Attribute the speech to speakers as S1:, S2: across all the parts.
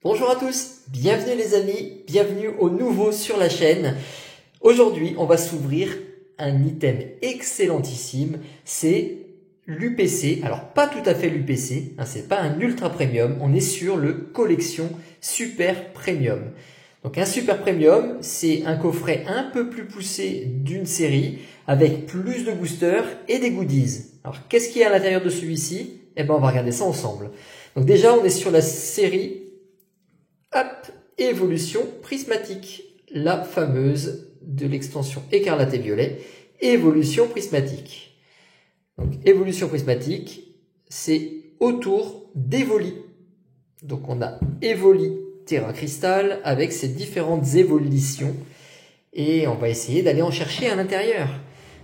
S1: Bonjour à tous, bienvenue les amis, bienvenue au nouveau sur la chaîne. Aujourd'hui, on va s'ouvrir un item excellentissime, c'est l'UPC. Alors pas tout à fait l'UPC, c'est pas un ultra premium, on est sur le collection super premium. Donc un super premium, c'est un coffret un peu plus poussé d'une série avec plus de boosters et des goodies. Alors qu'est-ce qu'il y a à l'intérieur de celui-ci? Eh ben on va regarder ça ensemble. Donc déjà on est sur la série Évolution prismatique, la fameuse de l'extension écarlate et violet, Évolution prismatique. Donc Évolution prismatique, c'est autour d'Evoli. Donc on a Evoli Terra Crystal avec ses différentes évolutions et on va essayer d'aller en chercher à l'intérieur.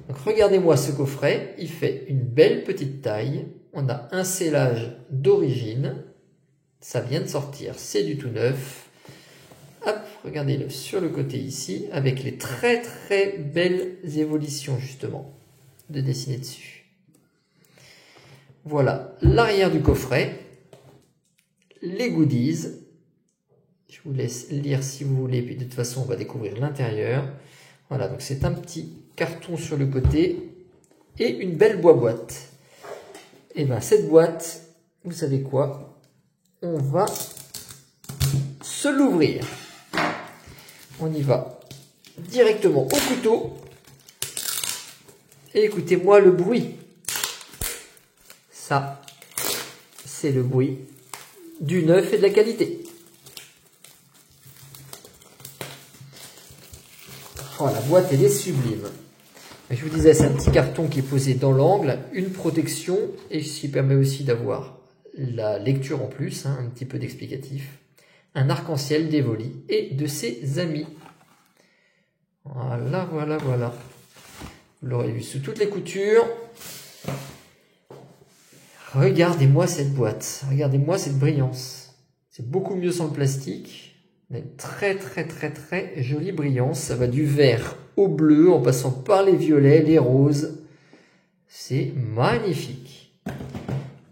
S1: Donc regardez-moi ce coffret, il fait une belle petite taille. On a un scellage d'origine, ça vient de sortir, c'est du tout neuf. Hop, regardez-le sur le côté ici, avec les très très belles évolutions justement de dessiner dessus. Voilà l'arrière du coffret, les goodies. Je vous laisse lire si vous voulez, puis de toute façon on va découvrir l'intérieur. Voilà, donc c'est un petit carton sur le côté et une belle boîte. Et bien cette boîte, vous savez quoi? On va se l'ouvrir. On y va directement au couteau. Et écoutez-moi le bruit. Ça, c'est le bruit du neuf et de la qualité. Oh, la boîte, elle est sublime. Je vous disais, c'est un petit carton qui est posé dans l'angle, une protection, et ce qui permet aussi d'avoir la lecture en plus, un petit peu d'explicatif. Un arc-en-ciel d'Evoli et de ses amis. Voilà, voilà, voilà. Vous l'aurez vu sous toutes les coutures. Regardez-moi cette boîte. Regardez-moi cette brillance. C'est beaucoup mieux sans le plastique. On a une très, très, très, très jolie brillance. Ça va du vert au bleu en passant par les violets, les roses. C'est magnifique.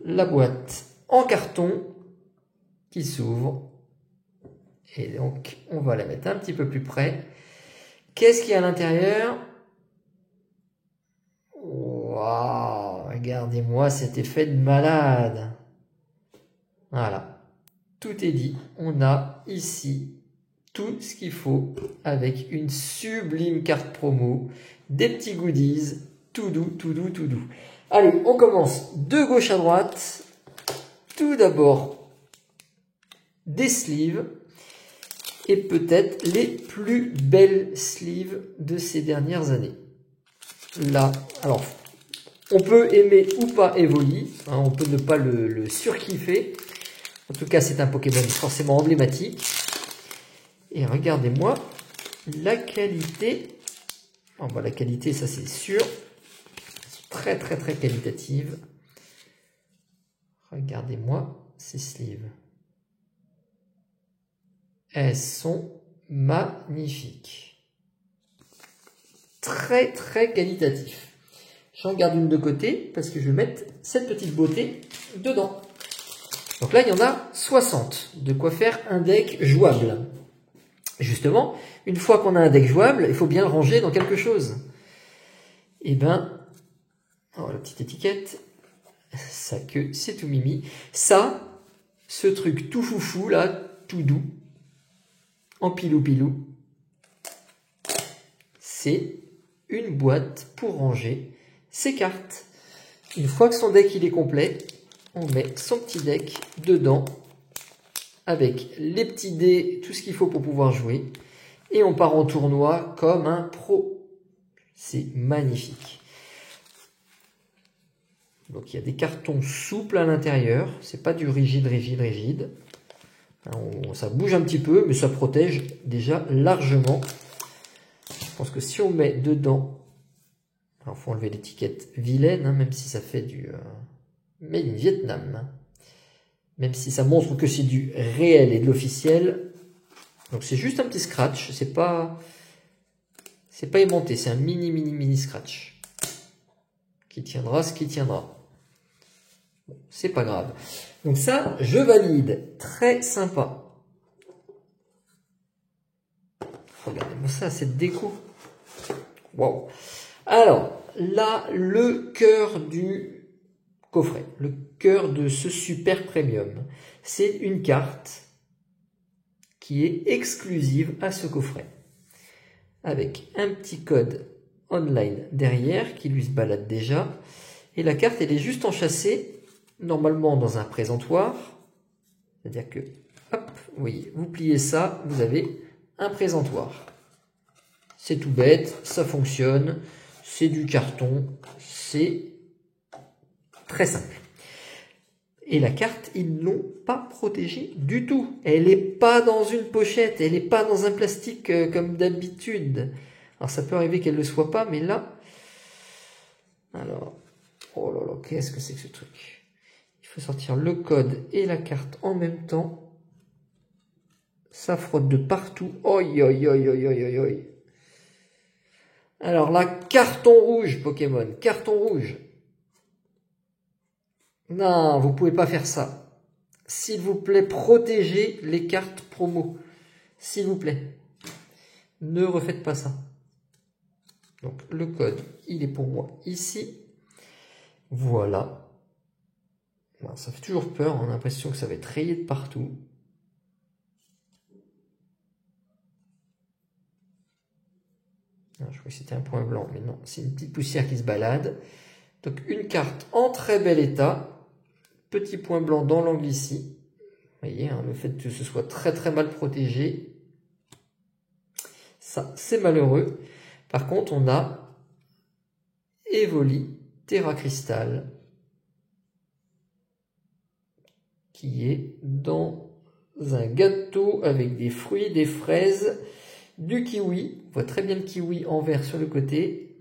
S1: La boîte en carton qui s'ouvre. Et donc, on va la mettre un petit peu plus près. Qu'est-ce qu'il y a à l'intérieur? Waouh, regardez-moi cet effet de malade. Voilà, tout est dit. On a ici tout ce qu'il faut avec une sublime carte promo, des petits goodies, tout doux, tout doux, tout doux. Allez, on commence de gauche à droite. Tout d'abord, des sleeves. Et peut-être les plus belles sleeves de ces dernières années. Là, alors, on peut aimer ou pas Evoli, on peut ne pas le surkiffer. En tout cas, c'est un Pokémon forcément emblématique. Et regardez-moi la qualité. Oh, bah, la qualité, ça c'est sûr. Très très très qualitative. Regardez-moi ces sleeves. Elles sont magnifiques. Très très qualitatif. J'en garde une de côté parce que je vais mettre cette petite beauté dedans. Donc là, il y en a 60. De quoi faire un deck jouable. Justement, une fois qu'on a un deck jouable, il faut bien le ranger dans quelque chose. Et ben, oh, la petite étiquette. Ça que c'est tout mimi. Ça, ce truc tout foufou là, tout doux. En pilou-pilou, c'est une boîte pour ranger ses cartes. Une fois que son deck il est complet, on met son petit deck dedans avec les petits dés, tout ce qu'il faut pour pouvoir jouer. Et on part en tournoi comme un pro. C'est magnifique. Donc il y a des cartons souples à l'intérieur. C'est pas du rigide, rigide, rigide. Ça bouge un petit peu, mais ça protège déjà largement. Je pense que si on met dedans, alors faut enlever l'étiquette vilaine, même si ça fait du Made in Vietnam, même si ça montre que c'est du réel et de l'officiel. Donc c'est juste un petit scratch, c'est pas aimanté, c'est un mini scratch qui tiendra ce qui tiendra. Bon, c'est pas grave. Donc ça, je valide. Très sympa. Regardez-moi ça, cette déco. Wow. Alors, là, le cœur du coffret, le cœur de ce super premium, c'est une carte qui est exclusive à ce coffret, avec un petit code online derrière qui lui se balade déjà. Et la carte, elle est juste enchâssée, normalement dans un présentoir. C'est-à-dire que, hop, vous voyez, vous pliez ça, vous avez un présentoir. C'est tout bête, ça fonctionne, c'est du carton, c'est très simple. Et la carte, ils ne l'ont pas protégée du tout. Elle n'est pas dans une pochette, elle n'est pas dans un plastique comme d'habitude. Alors ça peut arriver qu'elle ne le soit pas, mais là... Alors, oh là là, qu'est-ce que c'est que ce truc? Il faut sortir le code et la carte en même temps. Ça frotte de partout. Oi, oi, oi, oi, oi, oi. Alors là, carton rouge, Pokémon, carton rouge. Non, vous pouvez pas faire ça. S'il vous plaît, protégez les cartes promo. S'il vous plaît. Ne refaites pas ça. Donc le code, il est pour moi ici. Voilà. Bon, ça fait toujours peur, on a l'impression que ça va être rayé de partout. Je crois que c'était un point blanc, mais non, c'est une petite poussière qui se balade. Donc une carte en très bel état. Petit point blanc dans l'angle ici. Vous voyez, hein, le fait que ce soit très très mal protégé, ça c'est malheureux. Par contre, on a Evoli Terra Crystal qui est dans un gâteau avec des fruits, des fraises, du kiwi. On voit très bien le kiwi en vert sur le côté.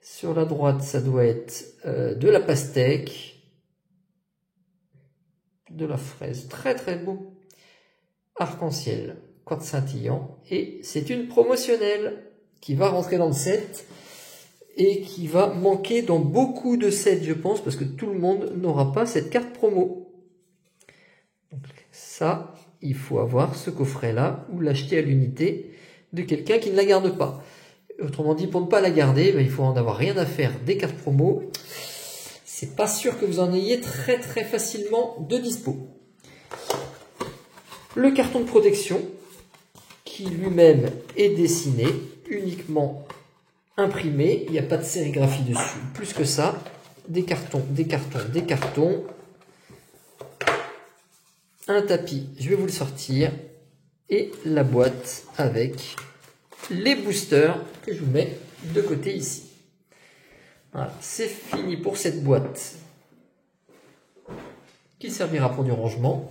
S1: Sur la droite, ça doit être de la pastèque. De la fraise, très très beau, arc-en-ciel, quartz scintillant, et c'est une promotionnelle qui va rentrer dans le set et qui va manquer dans beaucoup de sets, je pense, parce que tout le monde n'aura pas cette carte promo. Donc ça, il faut avoir ce coffret-là ou l'acheter à l'unité de quelqu'un qui ne la garde pas. Autrement dit, pour ne pas la garder, il faut en avoir rien à faire des cartes promo. C'est pas sûr que vous en ayez très très facilement de dispo. Le carton de protection, qui lui-même est dessiné, uniquement imprimé, il n'y a pas de sérigraphie dessus. Plus que ça, des cartons, des cartons, des cartons. Un tapis, je vais vous le sortir. Et la boîte avec les boosters que je vous mets de côté ici. Voilà, c'est fini pour cette boîte qui servira pour du rangement.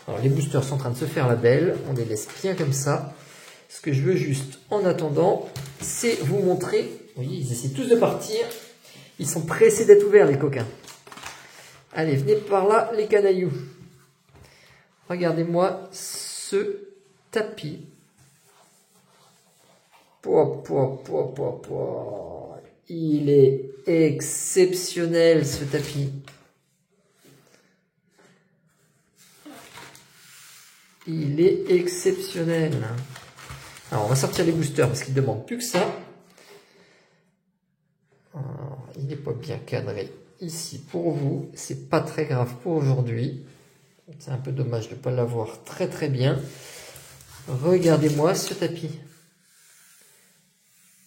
S1: Alors les boosters sont en train de se faire la belle, on les laisse bien comme ça. Ce que je veux juste en attendant, c'est vous montrer, oui, ils essaient tous de partir, ils sont pressés d'être ouverts les coquins. Allez, venez par là les canailloux. Regardez-moi ce tapis. Il est exceptionnel ce tapis. Il est exceptionnel. Alors on va sortir les boosters parce qu'ils ne demandent plus que ça. Alors, il n'est pas bien cadré ici pour vous. C'est pas très grave pour aujourd'hui. C'est un peu dommage de ne pas l'avoir très très bien. Regardez-moi ce tapis.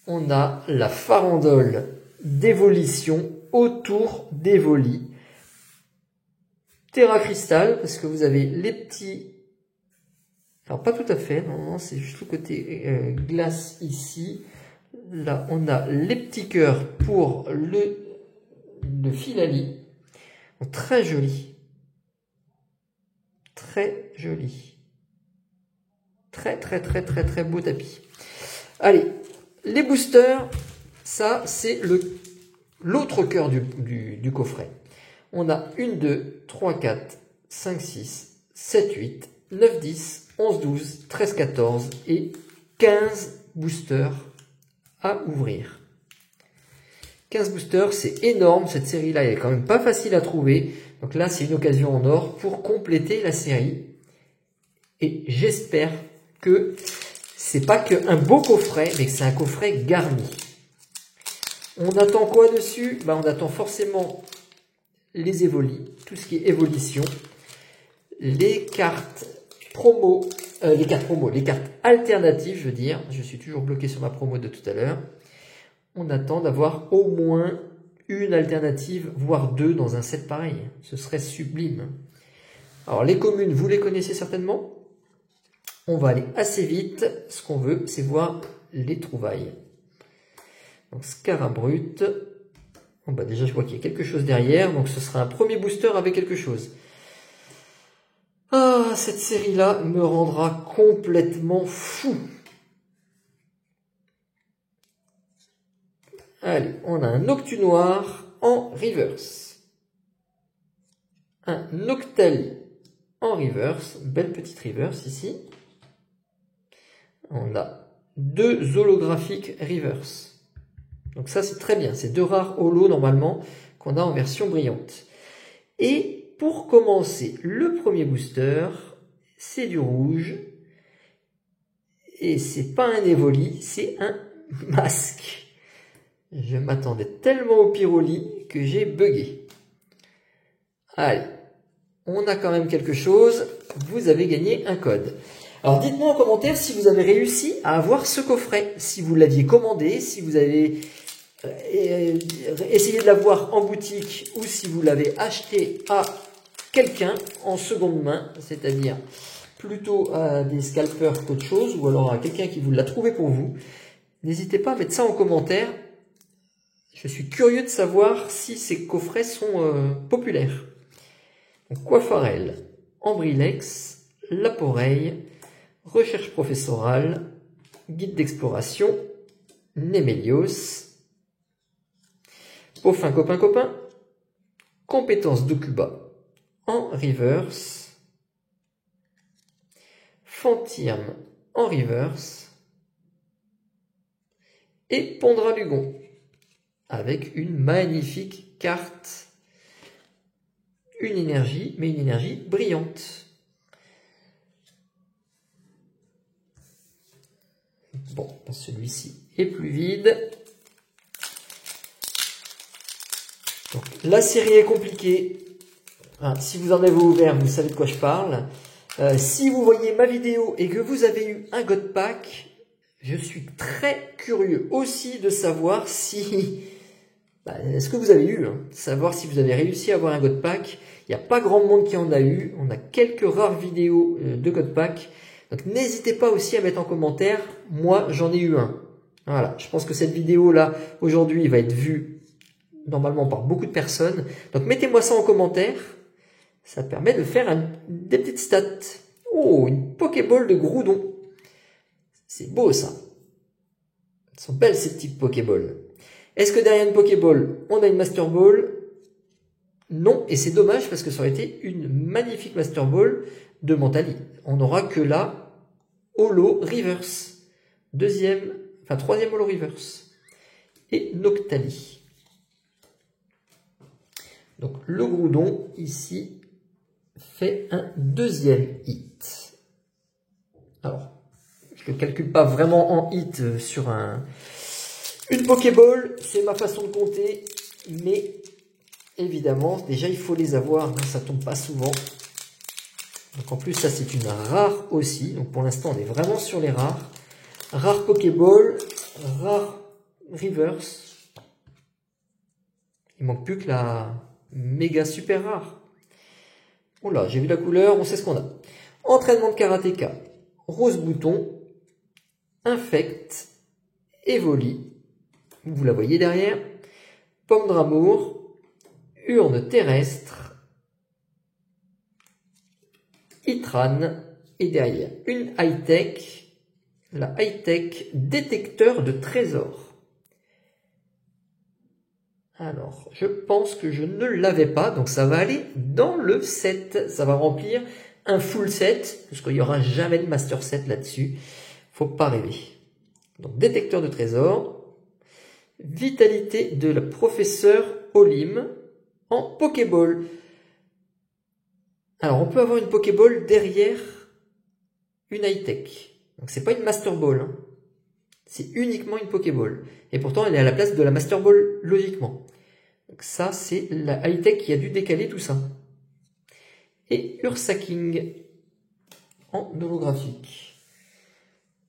S1: On a la farandole d'évolution autour d'Evoli. Terra Crystal, parce que vous avez les petits... Alors pas tout à fait, non, c'est juste le côté glace ici. Là, on a les petits cœurs pour le Filali. Très joli. Très joli. Très très très très très beau tapis. Allez. Les boosters, ça c'est l'autre cœur du coffret. On a 1, 2, 3, 4, 5, 6, 7, 8, 9, 10, 11, 12, 13, 14 et 15 boosters à ouvrir. 15 boosters, c'est énorme. Cette série-là, elle est quand même pas facile à trouver. Donc là, c'est une occasion en or pour compléter la série. Et j'espère que c'est pas qu'un beau coffret, mais que c'est un coffret garni. On attend quoi dessus? On attend forcément les évolis, tout ce qui est évolution, les cartes promo, les cartes alternatives, je veux dire. Je suis toujours bloqué sur ma promo de tout à l'heure. On attend d'avoir au moins une alternative, voire deux dans un set pareil. Ce serait sublime. Alors les communes, vous les connaissez certainement. On va aller assez vite. Ce qu'on veut, c'est voir les trouvailles. Donc Scarabrut. Bon, déjà, je vois qu'il y a quelque chose derrière. Donc ce sera un premier booster avec quelque chose. Ah, cette série-là me rendra complètement fou. Allez, on a un Noctu noir en reverse. Un Noctali en reverse. Belle petite reverse ici. On a deux holographiques reverse. Donc ça, c'est très bien. C'est deux rares holos normalement qu'on a en version brillante. Et pour commencer, le premier booster, c'est du rouge. Et c'est pas un évoli, c'est un masque. Je m'attendais tellement au Pyroli que j'ai bugué. Allez, on a quand même quelque chose. Vous avez gagné un code. Alors dites-moi en commentaire si vous avez réussi à avoir ce coffret. Si vous l'aviez commandé, si vous avez essayé de l'avoir en boutique ou si vous l'avez acheté à quelqu'un en seconde main, c'est-à-dire plutôt à des scalpers qu'autre chose ou alors à quelqu'un qui vous l'a trouvé pour vous. N'hésitez pas à mettre ça en commentaire. Je suis curieux de savoir si ces coffrets sont populaires. Donc, Coiffarel, Ambrilex, Laporeille, Recherche professorale, Guide d'exploration, Némélios, Peaufin copain, Compétences d'Okuba en reverse, Fantirme en reverse et Pondra-Lugon. Avec une magnifique carte, une énergie, mais une énergie brillante. Bon, celui-ci est plus vide. Donc, la série est compliquée. Si vous en avez ouvert, vous savez de quoi je parle. Si vous voyez ma vidéo et que vous avez eu un God Pack, je suis très curieux aussi de savoir si... est-ce que vous avez eu, savoir si vous avez réussi à avoir un God Pack. Il n'y a pas grand monde qui en a eu. On a quelques rares vidéos de God Pack. Donc n'hésitez pas aussi à mettre en commentaire. Moi, j'en ai eu un. Voilà, je pense que cette vidéo-là, aujourd'hui, va être vue normalement par beaucoup de personnes. Donc mettez-moi ça en commentaire. Ça permet de faire des petites stats. Oh, une Pokéball de Groudon. C'est beau ça. Elles sont belles ces petites Pokéballs. Est-ce que derrière une Pokéball, on a une Master Ball? Non, et c'est dommage parce que ça aurait été une magnifique Master Ball de Mentali. On n'aura que là, Holo Reverse. Troisième Holo Reverse. Et Noctali. Donc le Groudon, ici, fait un deuxième hit. Alors, je ne le calcule pas vraiment en hit sur une Pokéball, c'est ma façon de compter, mais évidemment, déjà il faut les avoir, ça tombe pas souvent. Donc en plus ça c'est une rare aussi, donc pour l'instant on est vraiment sur les rares. Rare Pokéball, rare Reverse. Il manque plus que la méga super rare. Oh là, j'ai vu la couleur, on sait ce qu'on a. Entraînement de karatéka, Rose Bouton, Infect, Evoli. Vous la voyez derrière. Pomme d'amour, urne terrestre, Itran, et derrière une high-tech, la high-tech détecteur de trésors. Alors, je pense que je ne l'avais pas, donc ça va aller dans le set. Ça va remplir un full set, parce qu'il n'y aura jamais de master set là-dessus. Faut pas rêver. Donc, détecteur de trésors. Vitalité de la professeure Olim en Pokéball. Alors, on peut avoir une Pokéball derrière une high-tech. Donc c'est pas une Master Ball, hein. C'est uniquement une Pokéball. Et pourtant, elle est à la place de la Master Ball, logiquement. Donc ça, c'est la high-tech qui a dû décaler tout ça. Et Ursaking en holographique.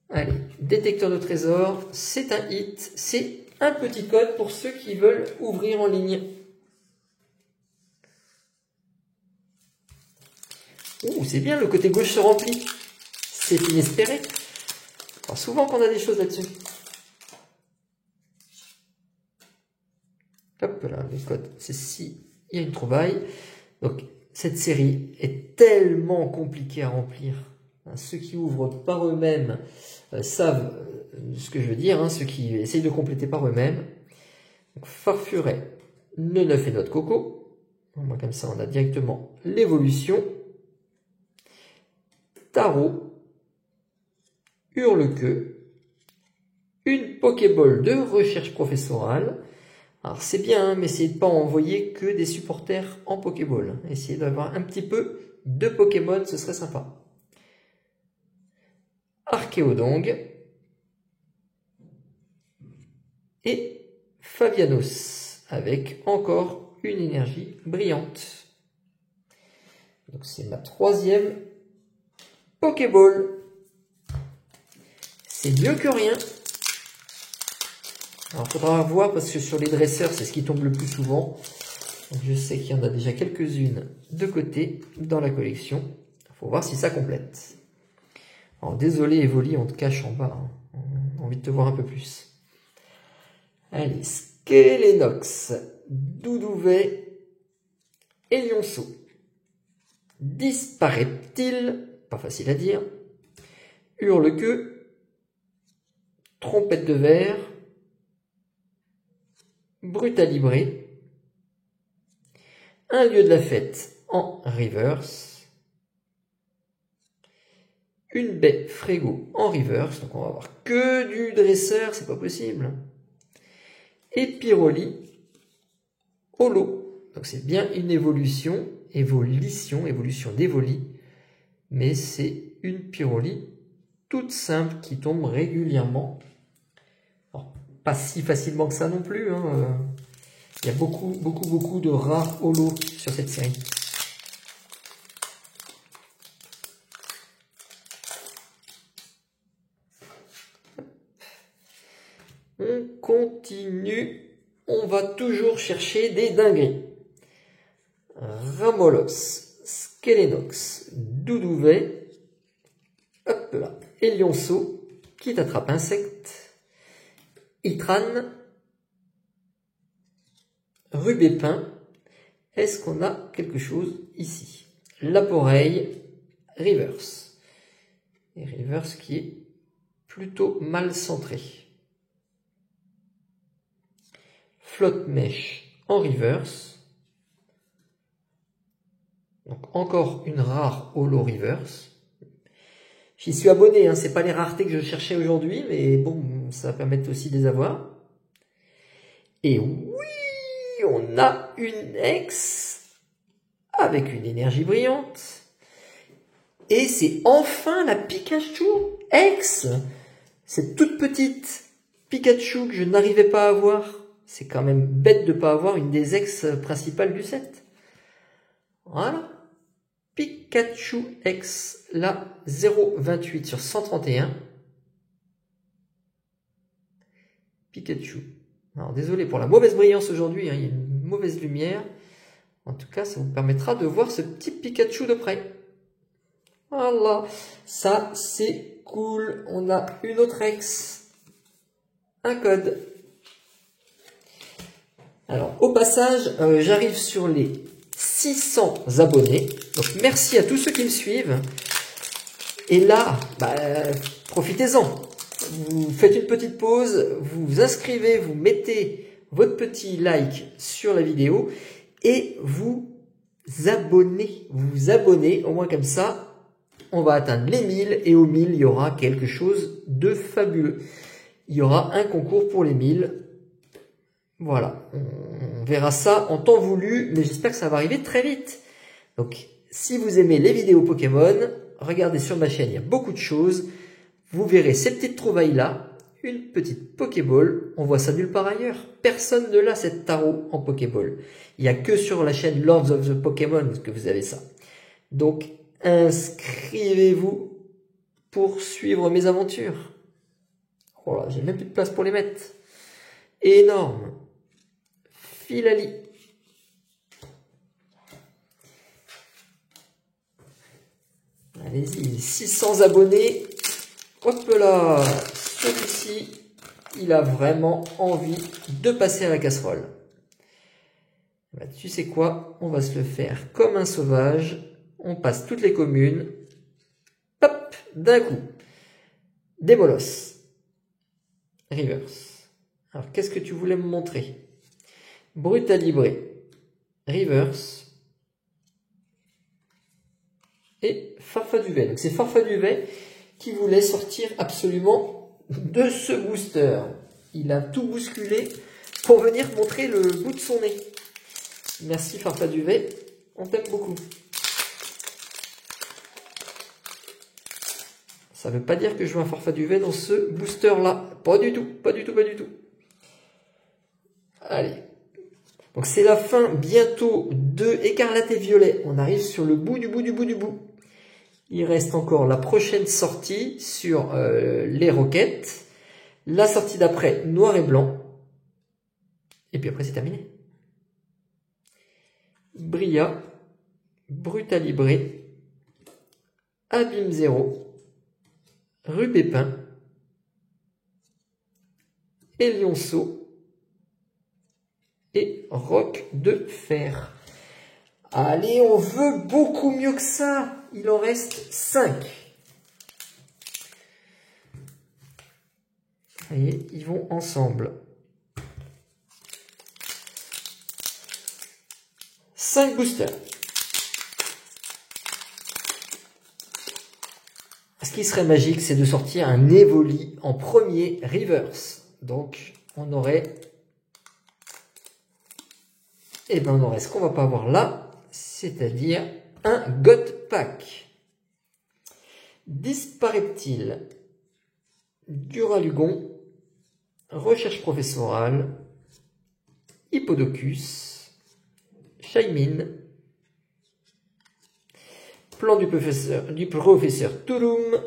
S1: Allez, détecteur de trésors, c'est un hit. C'est un petit code pour ceux qui veulent ouvrir en ligne. Ouh, c'est bien, le côté gauche se remplit. C'est inespéré. Alors, souvent qu'on a des choses là-dessus. Hop là, les codes, c'est si il y a une trouvaille. Donc, cette série est tellement compliquée à remplir. Ceux qui ouvrent par eux-mêmes savent ce que je veux dire, hein, ceux qui essayent de compléter par eux-mêmes. Farfuret, Neneuf et Noix de Coco. Comme ça, on a directement l'évolution. Tarot, Hurle-Queue, une Pokéball de recherche professorale. Alors c'est bien, mais essayez de ne pas envoyer que des supporters en Pokéball. Essayez d'avoir un petit peu de Pokémon, ce serait sympa. Archéodong et Fabianos, avec encore une énergie brillante. Donc c'est ma troisième Pokéball. C'est mieux que rien. Alors, il faudra voir parce que sur les dresseurs, c'est ce qui tombe le plus souvent. Donc, je sais qu'il y en a déjà quelques-unes de côté dans la collection. Il faut voir si ça complète. Alors, désolé Evoli, on te cache en bas. Hein. On a envie de te voir un peu plus. Allez, Skelenox, Doudouvet et Lionceau. Disparaît-il? Pas facile à dire. Hurle-Queue, Trompette de verre, Brutalibré, un lieu de la fête en reverse, une baie Frégo en reverse, donc on va avoir que du dresseur, c'est pas possible. Et Pyroli, holo, donc c'est bien une évolution d'Evoli, mais c'est une Pyroli toute simple qui tombe régulièrement. Alors, pas si facilement que ça non plus. Hein. Il y a beaucoup de rares holos sur cette série. On continue. On va toujours chercher des dingueries. Ramolos, Skelenox, Doudouvet, hop là, et Lionceau qui t'attrape insecte, Itran, Rubépin. Est-ce qu'on a quelque chose ici? Laporeille, reverse. Et reverse qui est plutôt mal centré. Flotte mèche en reverse. Donc encore une rare holo reverse. J'y suis abonné, hein, c'est pas les raretés que je cherchais aujourd'hui, mais bon, ça va permettre aussi de les avoir. Et oui, on a une ex avec une énergie brillante. Et c'est enfin la Pikachu ex. Cette toute petite Pikachu que je n'arrivais pas à avoir. C'est quand même bête de ne pas avoir une des ex principales du set. Voilà. Pikachu X, la 0,28 sur 131. Pikachu. Alors désolé pour la mauvaise brillance aujourd'hui, hein, il y a une mauvaise lumière. En tout cas, ça vous permettra de voir ce petit Pikachu de près. Voilà, ça c'est cool. On a une autre ex. Un code. Alors au passage, j'arrive sur les 600 abonnés. Donc merci à tous ceux qui me suivent. Et là, profitez-en. Vous faites une petite pause, vous vous inscrivez, vous mettez votre petit like sur la vidéo et vous abonnez. Vous vous abonnez, au moins comme ça, on va atteindre les 1000 et aux 1000, il y aura quelque chose de fabuleux. Il y aura un concours pour les 1000. Voilà, on verra ça en temps voulu, mais j'espère que ça va arriver très vite. Donc, si vous aimez les vidéos Pokémon, regardez sur ma chaîne, il y a beaucoup de choses. vous verrez ces petites trouvailles-là, une petite Pokéball, on voit ça nulle part ailleurs. Personne ne l'a cette tarot en Pokéball. Il n'y a que sur la chaîne Lords of the Pokémon que vous avez ça. Donc, inscrivez-vous pour suivre mes aventures. Oh là, j'ai même plus de place pour les mettre. Énorme. Filali. Allez-y, 600 abonnés. Hop là, celui-ci, il a vraiment envie de passer à la casserole. Bah, tu sais quoi, on va se le faire comme un sauvage. On passe toutes les communes. Hop, d'un coup. Démolos. Reverse. Alors, qu'est-ce que tu voulais me montrer? Brutalibré. Reverse. Et Farfaduvet. Donc, c'est Farfaduvet qui voulait sortir absolument de ce booster. Il a tout bousculé pour venir montrer le bout de son nez. Merci Farfaduvet, on t'aime beaucoup. Ça ne veut pas dire que je veux un Farfaduvet dans ce booster-là. Pas du tout, pas du tout, pas du tout. Allez. Donc c'est la fin bientôt de Écarlate et Violet. On arrive sur le bout du bout du bout du bout. Il reste encore la prochaine sortie sur les roquettes. La sortie d'après, noir et blanc. Et puis après, c'est terminé. Bria, Brutalibré, Abîme Zéro, Rubépin, Lionceau et Roc de Fer. Allez, on veut beaucoup mieux que ça. Il en reste 5. Vous voyez, ils vont ensemble. 5 boosters. Ce qui serait magique, c'est de sortir un Evoli en premier reverse. Donc, on aurait... Eh ben, on aurait ce qu'on va pas avoir là, c'est-à-dire un God Pack. Dispareptile, Duralugon, Recherche professorale, Hippodocus, Shaymin, Plan du professeur Touloum,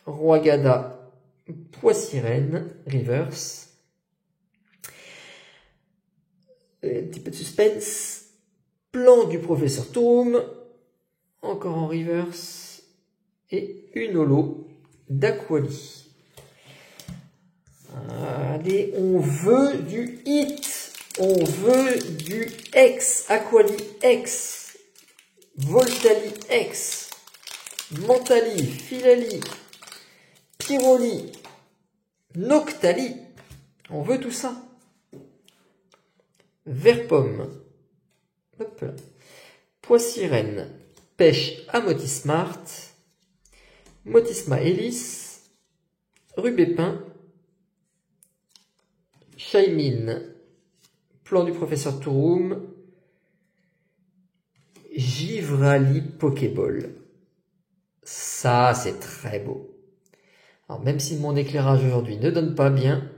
S1: Roigada, Poissirène, Reverse, un petit peu de suspense, Plan du professeur Touloum, encore en Reverse, et une holo d'Aquali. Allez, on veut du hit, on veut du X, Aquali X, Voltali X, Mentali, Filali, Pyroli, Noctali, on veut tout ça. Verpomme, hop là. Poissirène, Pêche à Motismart, Motisma Hélice, Rubépin, Shaymin, Plan du professeur Touroum, Givrali Pokéball. Ça, c'est très beau. Alors, même si mon éclairage aujourd'hui ne donne pas bien,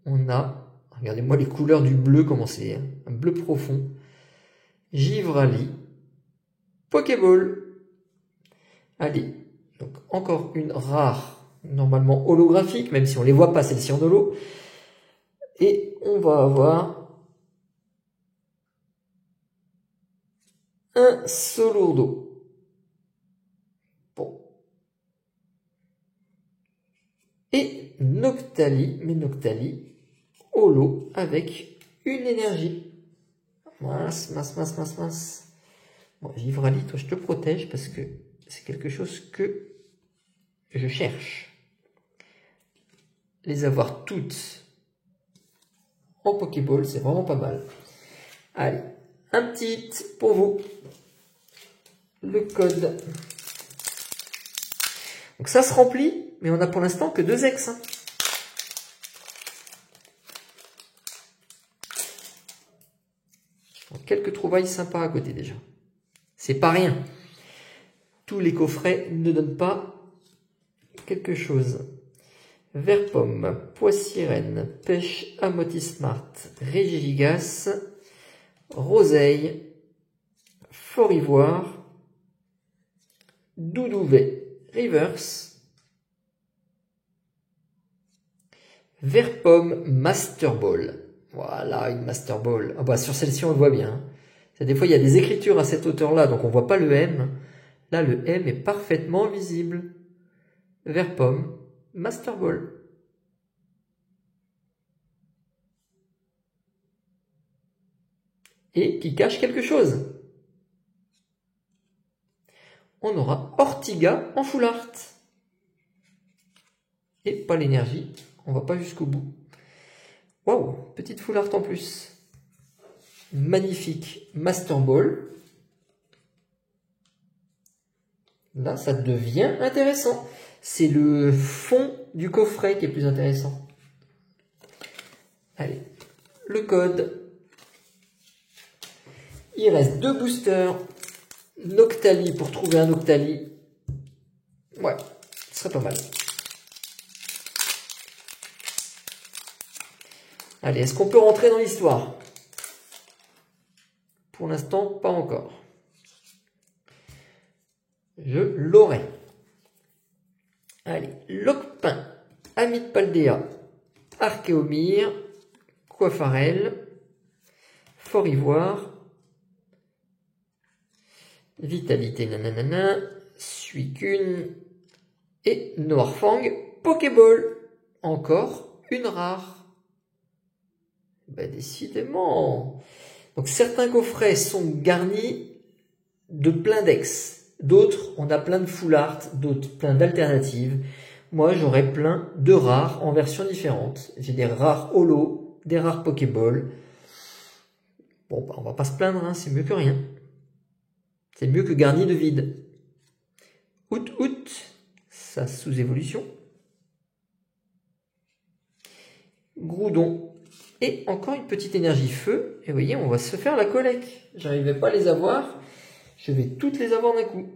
S1: on a, regardez-moi les couleurs du bleu, comment c'est, hein, un bleu profond. Givrali Pokéball. Allez, donc encore une rare, normalement holographique, même si on ne les voit pas celle-ci en holo. Et on va avoir un Solourdo. Bon. Et Noctali, mais Noctali, holo avec une énergie. Mince, mince, mince, mince, mince. Bon, Givrali, toi je te protège parce que c'est quelque chose que je cherche. Les avoir toutes en Pokéball, c'est vraiment pas mal. Allez, un petit hit pour vous. Le code. Donc ça se remplit, mais on a pour l'instant que 2 ex. Hein. Donc, quelques trouvailles sympas à côté déjà. C'est pas rien. Tous les coffrets ne donnent pas quelque chose. Vert pomme, pois sirène, pêche, Amotismart, Régigigas, Roseille, Fort Ivoire, Doudouvet, Reverse, Vert pomme, Master Ball. Voilà, une Master Ball. Ah bah, sur celle-ci, on le voit bien. Des fois, il y a des écritures à cette hauteur-là, donc on voit pas le M. Là, le M est parfaitement visible. Vert pomme, Master Ball. Et qui cache quelque chose. On aura Ortiga en full art. Et pas l'énergie, on va pas jusqu'au bout. Waouh, petite full art en plus. Magnifique Master Ball. Là, ça devient intéressant. C'est le fond du coffret qui est plus intéressant. Allez, le code. Il reste 2 boosters. Noctali pour trouver un Noctali. Ouais, ce serait pas mal. Allez, est-ce qu'on peut rentrer dans l'histoire? Pour l'instant, pas encore. Je l'aurai. Allez, Locpin, Amit Paldea, Archéomir, Coiffarel, Fort Ivoire, Vitalité nanana, Suicune et Noirfang, Pokéball. Encore une rare. Ben, décidément. Donc certains coffrets sont garnis de plein d'ex. D'autres, on a plein de full art, d'autres plein d'alternatives. Moi, j'aurais plein de rares en versions différentes. J'ai des rares holo, des rares Pokéball. Bon, bah, on va pas se plaindre, hein, c'est mieux que rien. C'est mieux que garni de vide. Out, sa sous-évolution. Groudon. Et encore une petite énergie feu. Et vous voyez, on va se faire la collecte. J'arrivais pas à les avoir. Je vais toutes les avoir d'un coup.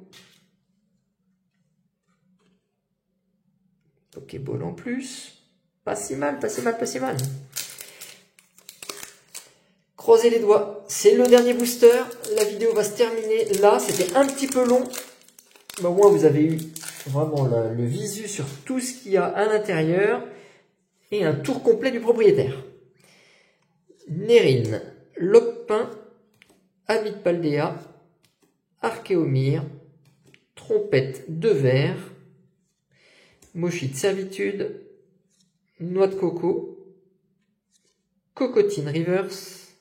S1: Pokéball en plus. Pas si mal, pas si mal, pas si mal. Croisez les doigts. C'est le dernier booster. La vidéo va se terminer là. C'était un petit peu long. Mais au moins, vous avez eu vraiment le visu sur tout ce qu'il y a à l'intérieur. Et un tour complet du propriétaire. Nérine, Locpin, Amit Paldea, Archéomir, Trompette de verre, Mochi de servitude, Noix de coco, Cocotine reverse,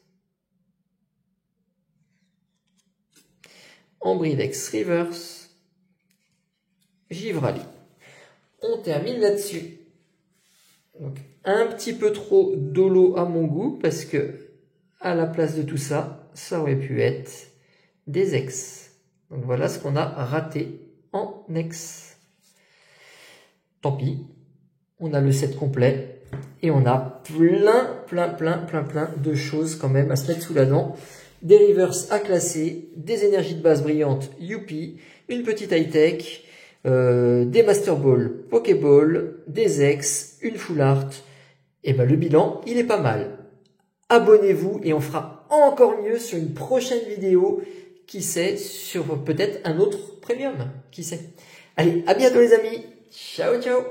S1: Ambrilex reverse, Givrali. On termine là-dessus. Donc, un petit peu trop d'holo à mon goût parce que à la place de tout ça, ça aurait pu être des ex. Donc voilà ce qu'on a raté en ex. Tant pis, on a le set complet et on a plein de choses quand même à se mettre sous la dent. Des reverse à classer, des énergies de base brillantes, youpi, une petite high-tech, des Master Ball, Pokéball, des ex, une full art. Et ben le bilan, il est pas mal. Abonnez-vous et on fera encore mieux sur une prochaine vidéo. Qui sait, sur peut-être un autre premium. Qui sait. Allez, à bientôt les amis. Ciao, ciao.